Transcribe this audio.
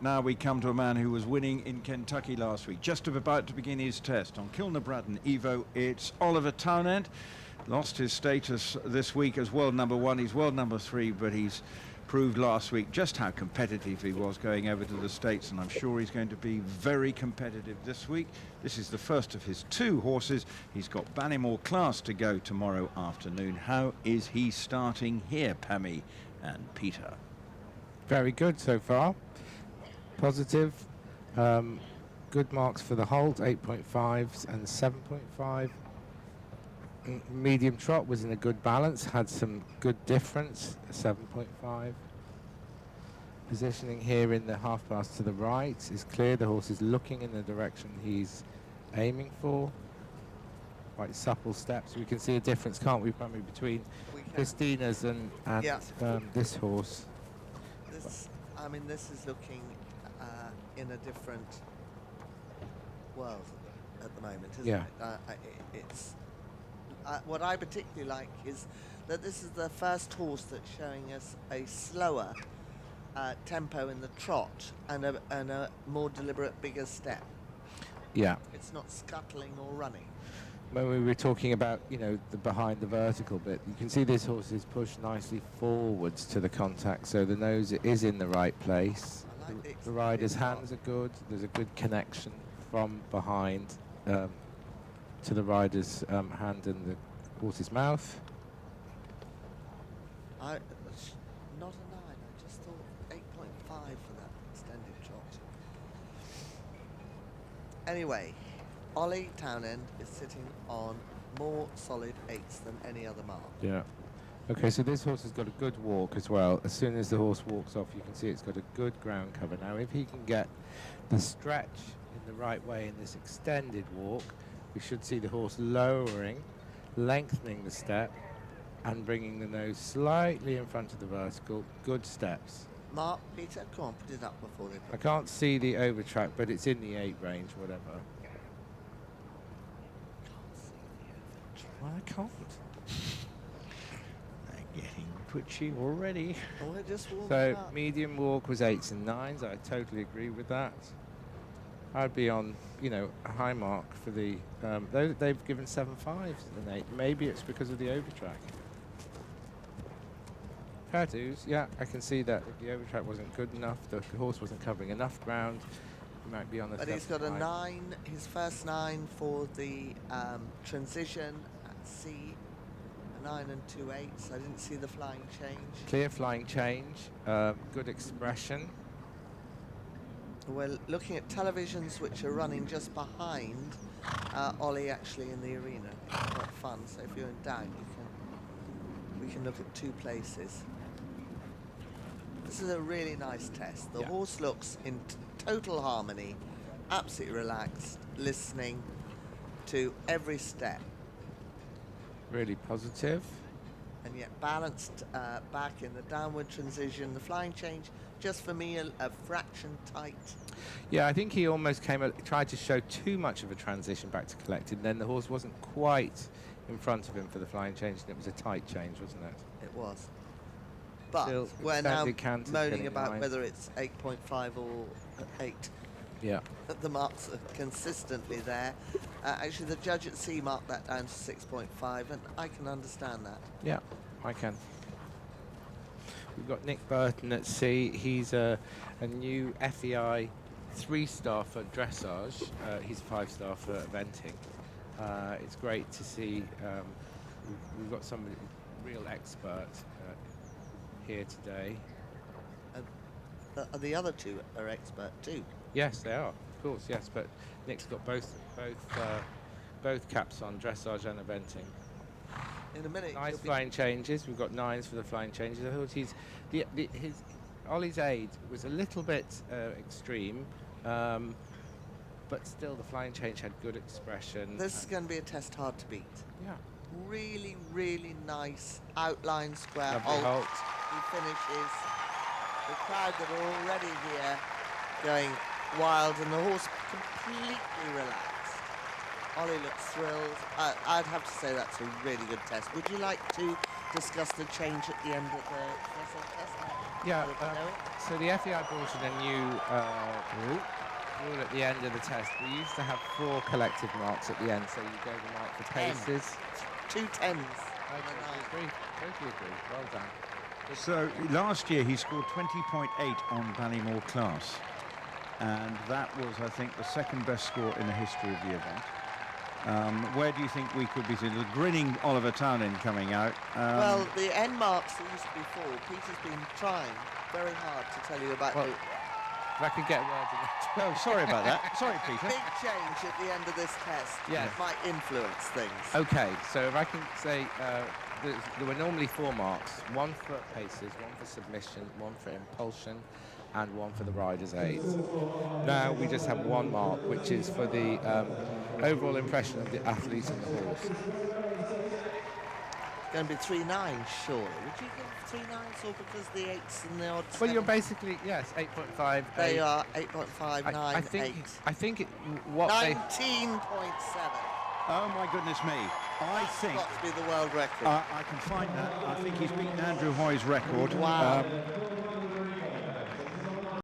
Now we come to a man who was winning in Kentucky last week, just about to begin his test on Cillnabradden Evo. It's Oliver Townend. Lost his status this week as world number one. He's world number 3, but he's proved last week just how competitive he was going over to the States, and I'm sure he's going to be very competitive this week. This is the first of his 2 horses. He's got Ballymore Class to go tomorrow afternoon. How is he starting here, Pammy and Peter? Very good so far. Positive. Good marks for the halt, 8.5s and 7.5. Medium trot was in a good balance, had some good difference, 7.5. Positioning here in the half pass to the right is clear. The horse is looking in the direction he's aiming for. Quite supple steps. We can see a difference, can't we, Pammy, between Christina's and yeah. This horse. This is looking in a different world at the moment, isn't it? It's what I particularly like is that this is the first horse that's showing us a slower tempo in the trot and a more deliberate, bigger step. Yeah. It's not scuttling or running. When we were talking about, the behind the vertical bit, you can see this horse is pushed nicely forwards to the contact, so the nose is in the right place. The rider's hands are good. There's a good connection from behind to the rider's hand and the horse's mouth. Not a 9. I just thought 8.5 for that extended trot. Anyway, Ollie Townend is sitting on more solid 8s than any other mark. Yeah. Okay, so this horse has got a good walk as well. As soon as the horse walks off, you can see it's got a good ground cover. Now, if he can get the stretch in the right way in this extended walk, we should see the horse lowering, lengthening the step, and bringing the nose slightly in front of the vertical. Good steps. Mark, Peter, come on, put it up before they put I can't see the overtrack, but it's in the 8 range, whatever. Well, I can't. They're getting twitchy already. Oh, we're just warming So up. medium walk was 8s and 9s. I totally agree with that. I'd be on, a high mark for the. They've given 7 5s and 8. Maybe it's because of the overtrack. Fair dues. Yeah, I can see that if the overtrack wasn't good enough, the horse wasn't covering enough ground. He might be on the. But he's got a 9. His first 9 for the transition at C. A 9 and 2 8s. I didn't see the flying change. Clear flying change. Good expression. We're looking at televisions which are running just behind Ollie actually in the arena. It's quite fun. So if you're in doubt, we can look at 2 places. This is a really nice test. The horse looks in total harmony, absolutely relaxed, listening to every step. Really positive. And yet balanced back in the downward transition. The flying change, just for me, a fraction tight. Yeah, I think he almost tried to show too much of a transition back to collected, and then the horse wasn't quite in front of him for the flying change, and it was a tight change, wasn't it? It was. But Still, we're now moaning getting about 9. whether it's 8.5 or 8. Yeah. The marks are consistently there. Actually, the judge at C marked that down to 6.5, and I can understand that. Yeah, I can. We've got Nick Burton at C. He's a new FEI 3-star for dressage. He's a 5-star for eventing. It's great to see. We've got some real expert here today. The other 2 are expert too. Yes, they are, of course. Yes, but Nick's got both caps on, dressage and eventing. In a minute, nice flying changes. We've got 9s for the flying changes. I thought Ollie's aid was a little bit extreme, but still the flying change had good expression. This is going to be a test hard to beat. Yeah. Really, really nice outline square. Lovely halt. He finishes. The crowd that are already here going wild, and the horse completely relaxed. Ollie looks thrilled. I'd have to say that's a really good test. Would you like to discuss the change at the end of the dressage test? Yeah, Noel? so the FEI brought in a new rule at the end of the test. We used to have 4 collective marks at the end, so you go the mark for paces. 2 tens. I totally agree. Well done. So last year he scored 20.8 on Ballymore class, and that was, I think, the second best score in the history of the event. Where do you think we could be seeing the grinning Oliver Townend coming out? Well, the end marks that used to be 4. Peter's been trying very hard to tell you about the If I could get a word in that. Oh, sorry about that. Sorry, Peter. big change at the end of this test. Yes. That might influence things. Okay, so if I can say, there were normally 4 marks, 1 for paces, 1 for submission, 1 for impulsion, and 1 for the rider's aids. Now we just have 1 mark, which is for the overall impression of the athlete and the horse. Going to be 3 9s, surely. Would you give 3 9s, or because the 8s and the odds? Well, you're basically, yes, 8.5. They 8. are 8.5, 9, I think, 8. I think what 19.7. Oh, my goodness me. I think Got to be the world record. I can find that. I think he's beaten Andrew Hoy's record. Wow.